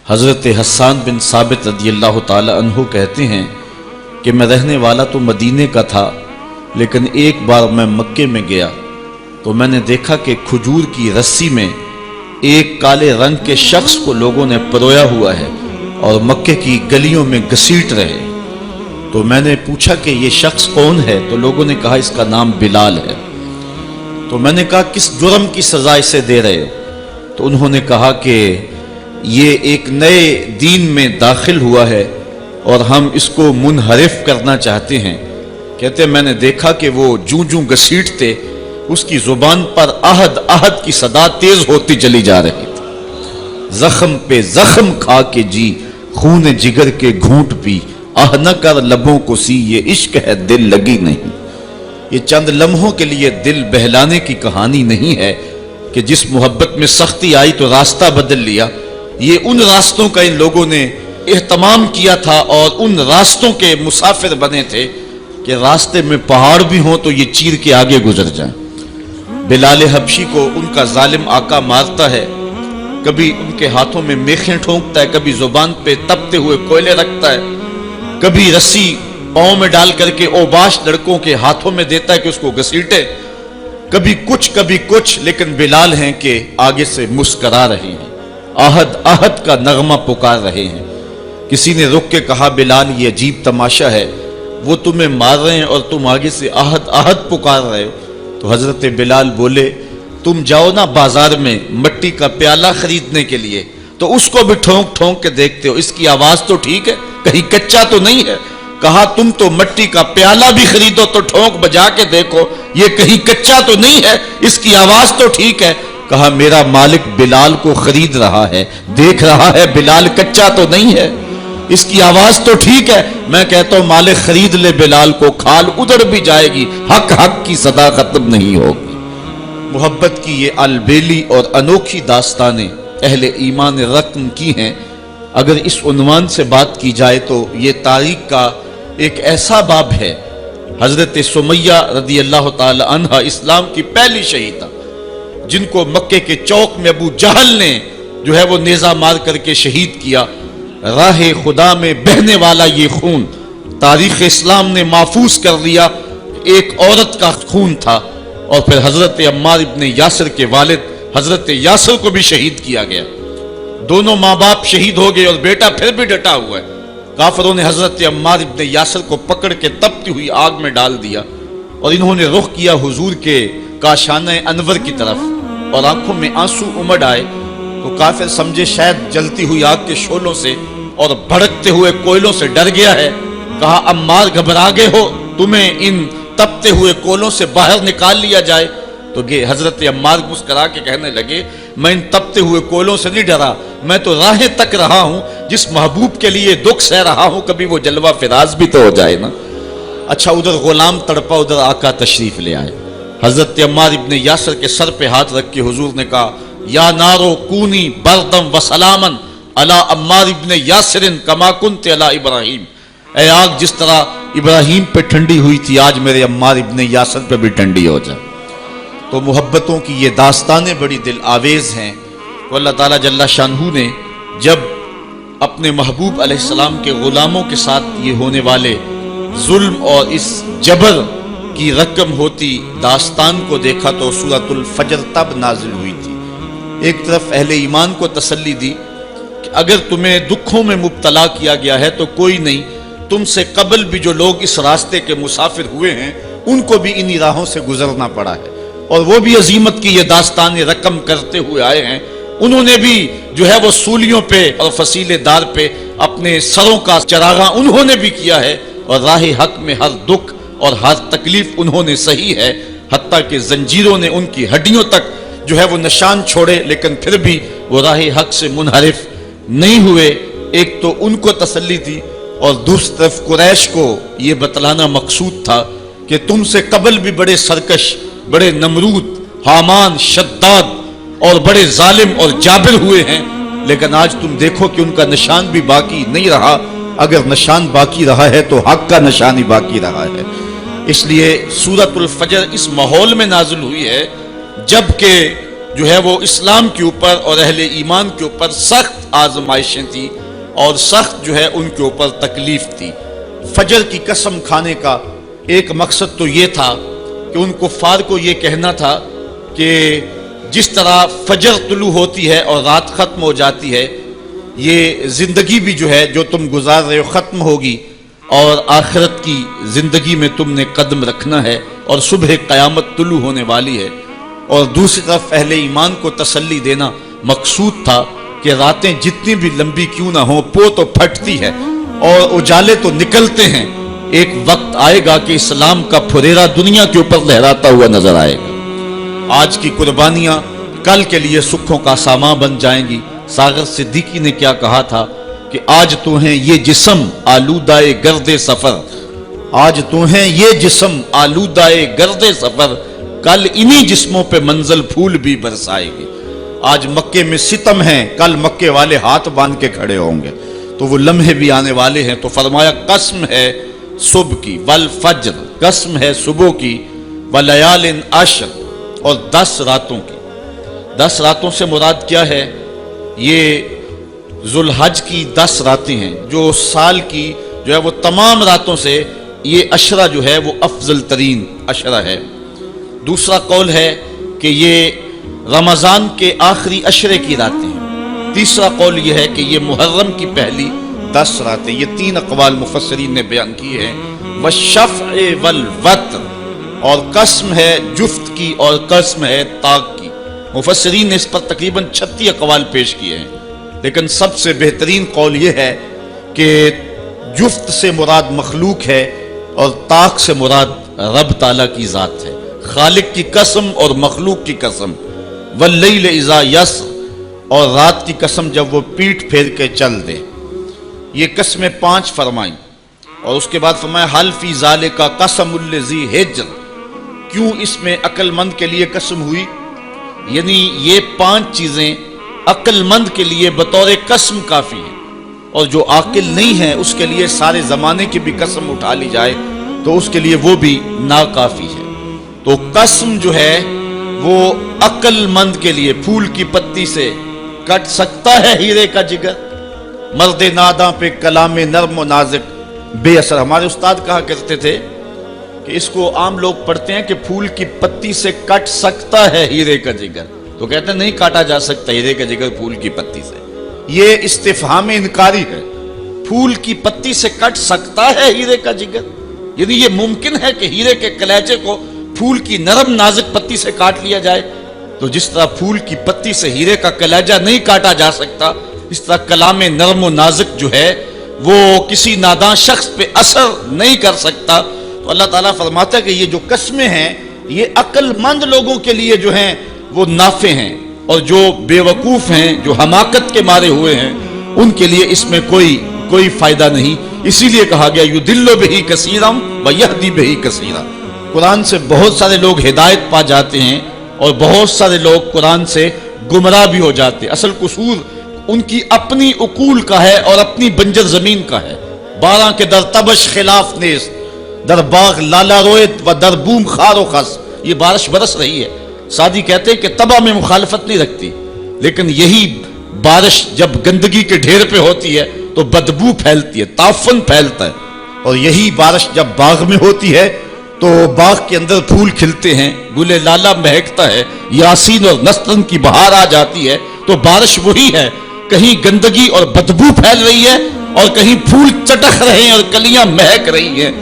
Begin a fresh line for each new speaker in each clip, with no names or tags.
حضرت حسان بن ثابت رضی اللہ تعالی عنہ کہتے ہیں کہ میں رہنے والا تو مدینے کا تھا، لیکن ایک بار میں مکے میں گیا تو میں نے دیکھا کہ کھجور کی رسی میں ایک کالے رنگ کے شخص کو لوگوں نے پرویا ہوا ہے اور مکے کی گلیوں میں گھسیٹ رہے۔ تو میں نے پوچھا کہ یہ شخص کون ہے؟ تو لوگوں نے کہا اس کا نام بلال ہے۔ تو میں نے کہا کس جرم کی سزا اسے دے رہے ہو؟ تو انہوں نے کہا کہ یہ ایک نئے دین میں داخل ہوا ہے اور ہم اس کو منحرف کرنا چاہتے ہیں۔ کہتے ہیں میں نے دیکھا کہ وہ جوں جوں گھسیٹتے اس کی زبان پر احد احد کی صدا تیز ہوتی چلی جا رہی تھی۔ زخم پہ زخم کھا کے جی، خون جگر کے گھونٹ پی، آہ نہ کر لبوں کو سی، یہ عشق ہے دل لگی نہیں۔ یہ چند لمحوں کے لیے دل بہلانے کی کہانی نہیں ہے کہ جس محبت میں سختی آئی تو راستہ بدل لیا۔ یہ ان راستوں کا ان لوگوں نے اہتمام کیا تھا اور ان راستوں کے مسافر بنے تھے کہ راستے میں پہاڑ بھی ہوں تو یہ چیر کے آگے گزر جائیں۔ بلال حبشی کو ان کا ظالم آقا مارتا ہے، کبھی ان کے ہاتھوں میں میخیں ٹھونکتا ہے، کبھی زبان پہ تپتے ہوئے کوئلے رکھتا ہے، کبھی رسی پاؤں میں ڈال کر کے اوباش لڑکوں کے ہاتھوں میں دیتا ہے کہ اس کو گھسیٹے، کبھی کچھ، لیکن بلال ہیں کہ آگے سے مسکرا رہے ہیں، آہد آہد کا نغمہ پکار رہے ہیں۔ کسی نے رک کے کہا بلال یہ عجیب تماشا ہے، وہ تمہیں مار رہے ہیں اور تم آگے سے آہد آہد پکار رہے ہو۔ تو حضرت بلال بولے تم جاؤ نا بازار میں مٹی کا پیالہ خریدنے کے لیے تو اس کو بھی ٹھونک ٹھونک کے دیکھتے ہو، اس کی آواز تو ٹھیک ہے، کہیں کچا تو نہیں ہے؟ کہا تم تو مٹی کا پیالہ بھی خریدو تو ٹھونک بجا کے دیکھو، یہ کہیں کچا تو نہیں ہے، اس کی آواز تو ٹھیک ہے۔ کہا میرا مالک بلال کو خرید رہا ہے، دیکھ رہا ہے بلال کچا تو نہیں ہے، اس کی آواز تو ٹھیک ہے۔ میں کہتا ہوں مالک خرید لے بلال کو، کھال ادھر بھی جائے گی، حق حق کی صدا ختم نہیں ہوگی۔ محبت کی یہ البیلی اور انوکھی داستانیں اہل ایمان رقم کی ہیں۔ اگر اس عنوان سے بات کی جائے تو یہ تاریخ کا ایک ایسا باب ہے۔ حضرت سمیہ رضی اللہ تعالی عنہ اسلام کی پہلی شہیدہ، جن کو مکے کے چوک میں ابو جہل نے جو ہے وہ نیزہ مار کر کے شہید کیا۔ راہ خدا میں بہنے والا یہ خون تاریخ اسلام نے محفوظ کر لیا، ایک عورت کا خون تھا۔ اور پھر حضرت عمار ابن یاسر کے والد حضرت یاسر کو بھی شہید کیا گیا، دونوں ماں باپ شہید ہو گئے اور بیٹا پھر بھی ڈٹا ہوا ہے۔ کافروں نے حضرت عمار ابن یاسر کو پکڑ کے تپتی ہوئی آگ میں ڈال دیا اور انہوں نے رخ کیا حضور کے کاشانہ انور کی طرف اور آنکھوں میں آنسو امڑ آئے تو کافر سمجھے شاید جلتی ہوئی آگ کے شعلوں سے اور بھڑکتے ہوئے کوئلوں سے ڈر گیا ہے۔ کہا عمار گھبرا گئے ہو، تمہیں ان تپتے ہوئے کولوں سے باہر نکال لیا جائے؟ تو حضرت عمار مسکرا کے کہنے لگے میں ان تپتے ہوئے کولوں سے نہیں ڈرا، میں تو راہیں تک رہا ہوں، جس محبوب کے لیے دکھ سہ رہا ہوں کبھی وہ جلوہ فراز بھی تو ہو جائے نا۔ اچھا ادھر غلام تڑپا، ادھر آقا تشریف لے آئے۔ حضرت عمار ابن یاسر کے سر پہ ہاتھ رکھ کے حضور نے کہا یا نارو کونی بردم و سلامن علی عمار ابن یاسر کما کنت علی ابراہیم، اے آگ جس طرح ابراہیم پہ ٹھنڈی ہوئی تھی آج میرے عمار ابن یاسر پہ بھی ٹھنڈی ہو جائے۔ تو محبتوں کی یہ داستانیں بڑی دل آویز ہیں۔ تو اللہ تعالیٰ جل شانہ نے جب اپنے محبوب علیہ السلام کے غلاموں کے ساتھ یہ ہونے والے ظلم اور اس جبر کی رقم ہوتی داستان کو دیکھا تو سورۃ الفجر تب نازل ہوئی تھی۔ ایک طرف اہل ایمان کو تسلی دی کہ اگر تمہیں دکھوں میں مبتلا کیا گیا ہے تو کوئی نہیں، تم سے قبل بھی جو لوگ اس راستے کے مسافر ہوئے ہیں ان کو بھی انہی راہوں سے گزرنا پڑا ہے اور وہ بھی عظیمت کی یہ داستان رقم کرتے ہوئے آئے ہیں۔ انہوں نے بھی جو ہے وہ سولیوں پہ اور فصیلے دار پہ اپنے سروں کا چراغاں انہوں نے بھی کیا ہے اور راہ حق میں ہر دکھ اور ہر تکلیف انہوں نے سہی ہے، حتیٰ کہ زنجیروں نے ان کی ہڈیوں تک جو ہے وہ نشان چھوڑے، لیکن پھر بھی وہ راہ حق سے منحرف نہیں ہوئے۔ ایک تو ان کو تسلی تھی اور دوسری طرف قریش کو یہ بتلانا مقصود تھا کہ تم سے قبل بھی بڑے سرکش، بڑے نمرود، حامان، شداد اور بڑے ظالم اور جابر ہوئے ہیں، لیکن آج تم دیکھو کہ ان کا نشان بھی باقی نہیں رہا۔ اگر نشان باقی رہا ہے تو حق کا نشان ہی باقی رہا ہے۔ اس لیے سورۃ الفجر اس ماحول میں نازل ہوئی ہے جب کہ جو ہے وہ اسلام کے اوپر اور اہل ایمان کے اوپر سخت آزمائشیں تھیں اور سخت جو ہے ان کے اوپر تکلیف تھی۔ فجر کی قسم کھانے کا ایک مقصد تو یہ تھا کہ ان کفار کو یہ کہنا تھا کہ جس طرح فجر طلوع ہوتی ہے اور رات ختم ہو جاتی ہے، یہ زندگی بھی جو ہے جو تم گزار رہے ہو ختم ہوگی، اور آخرت کی زندگی میں تم نے قدم رکھنا ہے اور صبح قیامت طلوع ہونے والی ہے۔ اور دوسری طرف اہل ایمان کو تسلی دینا مقصود تھا کہ راتیں جتنی بھی لمبی کیوں نہ ہوں، پو تو پھٹتی ہے اور اجالے تو نکلتے ہیں، ایک وقت آئے گا کہ اسلام کا پھریرا دنیا کے اوپر لہراتا ہوا نظر آئے گا۔ آج کی قربانیاں کل کے لیے سکھوں کا سامان بن جائیں گی۔ ساغر صدیقی نے کیا کہا تھا کہ آج تو ہیں یہ جسم آلودہ گرد سفر، آج تو ہیں یہ جسم آلودہ گرد سفر، کل انہی جسموں پہ منزل پھول بھی برسائے گی۔ آج مکے میں ستم ہیں، کل مکے والے ہاتھ باندھ کے کھڑے ہوں گے، تو وہ لمحے بھی آنے والے ہیں۔ تو فرمایا قسم ہے صبح کی والفجر، قسم ہے صبح کی، ولیال عشر، اور 10 راتوں کی۔ 10 راتوں سے مراد کیا ہے؟ یہ ذوالحج کی 10 راتیں ہیں، جو سال کی جو ہے وہ تمام راتوں سے یہ عشرہ جو ہے وہ افضل ترین عشرہ ہے۔ دوسرا قول ہے کہ یہ رمضان کے آخری عشرے کی راتیں ہیں۔ تیسرا قول یہ ہے کہ یہ محرم کی پہلی 10 راتیں۔ یہ 3 اقوال مفسرین نے بیان کی ہیں۔ والشفع والوتر، اور قسم ہے جفت کی اور قسم ہے طاق کی۔ مفسرین نے اس پر تقریباً 36 اقوال پیش کیے ہیں، لیکن سب سے بہترین قول یہ ہے کہ جفت سے مراد مخلوق ہے اور طاق سے مراد رب تعالیٰ کی ذات ہے۔ خالق کی قسم اور مخلوق کی قسم۔ واللیل اذا یسر، اور رات کی قسم جب وہ پیٹ پھیر کے چل دے۔ یہ قسمیں 5 فرمائیں، اور اس کے بعد فرمایا حل فی ذالک قسم الذی حجر، کیوں اس میں عقل مند کے لیے قسم ہوئی؟ یعنی یہ 5 چیزیں عقل مند کے لیے بطور قسم کافی ہیں، اور جو عاقل نہیں ہے اس کے لیے سارے زمانے کی بھی قسم اٹھا لی جائے تو اس کے لیے وہ بھی ناکافی ہے۔ تو قسم جو ہے وہ عقل مند کے لیے، پھول کی پتی سے کٹ سکتا ہے ہیرے کا جگر، مرد ناداں پہ کلام نرم و نازک بے اثر۔ ہمارے استاد کہا کرتے تھے کہ اس کو عام لوگ پڑھتے ہیں کہ پھول کی پتی سے کٹ سکتا ہے ہیرے کا جگر، تو کہتے ہیں نہیں کاٹا جا سکتا ہیرے کا جگر پھول کی پتی سے۔ یہ استفہام انکاری ہے۔ پھول کی پتی سے کٹ سکتا ہے ہیرے کا جگر، یعنی یہ ممکن ہے کہ ہیرے کے کلیجے کو پھول کی نرم نازک پتی سے کاٹ لیا جائے؟ تو جس طرح پھول کی پتی سے ہیرے کا کلیجہ نہیں کاٹا جا سکتا، اس طرح کلام نرم و نازک جو ہے وہ کسی ناداں شخص پہ اثر نہیں کر سکتا۔ تو اللہ تعالیٰ فرماتا ہے کہ یہ جو قسمیں ہیں یہ عقل مند لوگوں کے لیے جو ہیں وہ نافع ہیں، اور جو بے وقوف ہیں، جو حماقت کے مارے ہوئے ہیں، ان کے لیے اس میں کوئی فائدہ نہیں۔ اسی لیے کہا گیا یضل بہ کثیرا ویہدی بہ کثیرا، قرآن سے بہت سارے لوگ ہدایت پا جاتے ہیں اور بہت سارے لوگ قرآن سے گمراہ بھی ہو جاتے ہیں۔ اصل قصور ان کی اپنی عقول کا ہے اور اپنی بنجر زمین کا ہے۔ 12 کے در تبش خلاف نیست، در باغ لالا رویت و در بوم خار و خس، یہ بارش برس رہی ہے۔ سعدی کہتے ہیں کہ تباہ میں مخالفت نہیں رکھتی، لیکن یہی بارش جب گندگی کے ڈھیر پہ ہوتی ہے تو بدبو پھیلتی ہے، تعفن پھیلتا ہے، اور یہی بارش جب باغ میں ہوتی ہے تو باغ کے اندر پھول کھلتے ہیں، گل لالا مہکتا ہے، یاسین اور نسترن کی بہار آ جاتی ہے۔ تو بارش وہی ہے، کہیں گندگی اور بدبو پھیل رہی ہے اور کہیں پھول چٹخ رہے ہیں اور کلیاں مہک رہی ہیں۔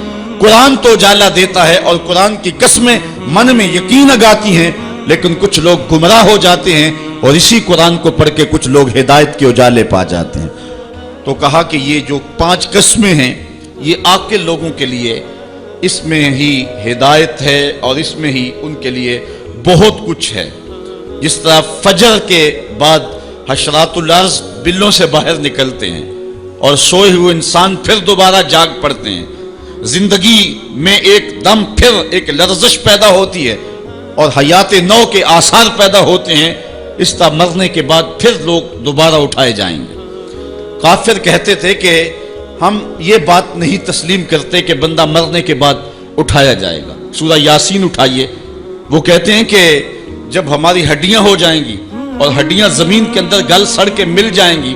قرآن تو اجالا دیتا ہے اور قرآن کی قسمیں من میں یقین اگاتی ہیں، لیکن کچھ لوگ گمراہ ہو جاتے ہیں اور اسی قرآن کو پڑھ کے کچھ لوگ ہدایت کے اجالے پا جاتے ہیں۔ تو کہا کہ یہ جو 5 قسمیں ہیں یہ عاقل لوگوں کے لیے اس میں ہی ہدایت ہے اور اس میں ہی ان کے لیے بہت کچھ ہے۔ جس طرح فجر کے بعد حشرات الارض بلوں سے باہر نکلتے ہیں اور سوئے ہوئے انسان پھر دوبارہ جاگ پڑتے ہیں، زندگی میں ایک دم پھر ایک لرزش پیدا ہوتی ہے اور حیات نو کے آثار پیدا ہوتے ہیں، اس طرح مرنے کے بعد پھر لوگ دوبارہ اٹھائے جائیں گے۔ کافر کہتے تھے کہ ہم یہ بات نہیں تسلیم کرتے کہ بندہ مرنے کے بعد اٹھایا جائے گا۔ سورہ یاسین اٹھائیے، وہ کہتے ہیں کہ جب ہماری ہڈیاں ہو جائیں گی اور ہڈیاں زمین کے اندر گل سڑ کے مل جائیں گی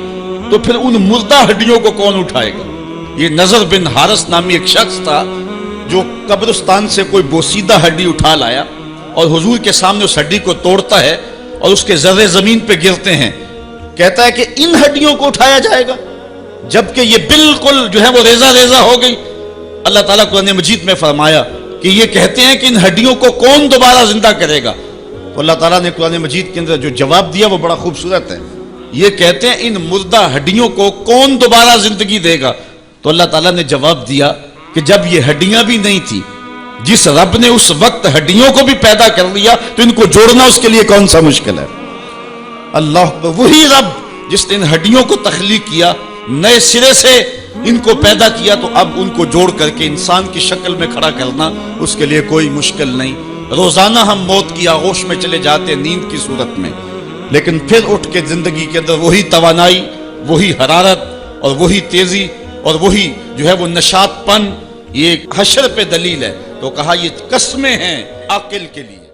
تو پھر ان مردہ ہڈیوں کو کون اٹھائے گا؟ یہ نضر بن حارث نامی ایک شخص تھا جو قبرستان سے کوئی بوسیدہ ہڈی اٹھا لایا اور حضور کے سامنے اس ہڈی کو توڑتا ہے اور اس کے ذرے زمین پہ گرتے ہیں. کہتا ہے کہ ان ہڈیوں کو اٹھایا جائے گا جبکہ یہ بالکل جو ہے وہ ریزہ ریزہ ہو گئی. اللہ تعالیٰ قرآن مجید میں فرمایا کہ یہ کہتے ہیں کہ ان ہڈیوں کو کون دوبارہ زندہ کرے گا؟ تو اللہ تعالیٰ نے قرآن مجید کے اندر جو جواب دیا وہ بڑا خوبصورت ہے. یہ کہتے ہیں ان مردہ ہڈیوں کو کون دوبارہ زندگی دے گا؟ تو اللہ تعالیٰ نے جواب دیا کہ جب یہ ہڈیاں بھی نہیں تھی، جس رب نے اس وقت ہڈیوں کو بھی پیدا کر لیا تو ان کو جوڑنا اس کے لیے کون سا مشکل ہے؟ اللہ وہی رب جس نے ان ہڈیوں کو تخلیق کیا، نئے سرے سے ان کو پیدا کیا، تو اب ان کو جوڑ کر کے انسان کی شکل میں کھڑا کرنا اس کے لیے کوئی مشکل نہیں. روزانہ ہم موت کی آغوش میں چلے جاتے نیند کی صورت میں، لیکن پھر اٹھ کے زندگی کے اندر وہی توانائی، وہی حرارت اور وہی تیزی اور وہی جو ہے وہ نشاط پن. یہ حشر پہ دلیل ہے. تو کہا یہ قسمیں ہیں عاقل کے لیے.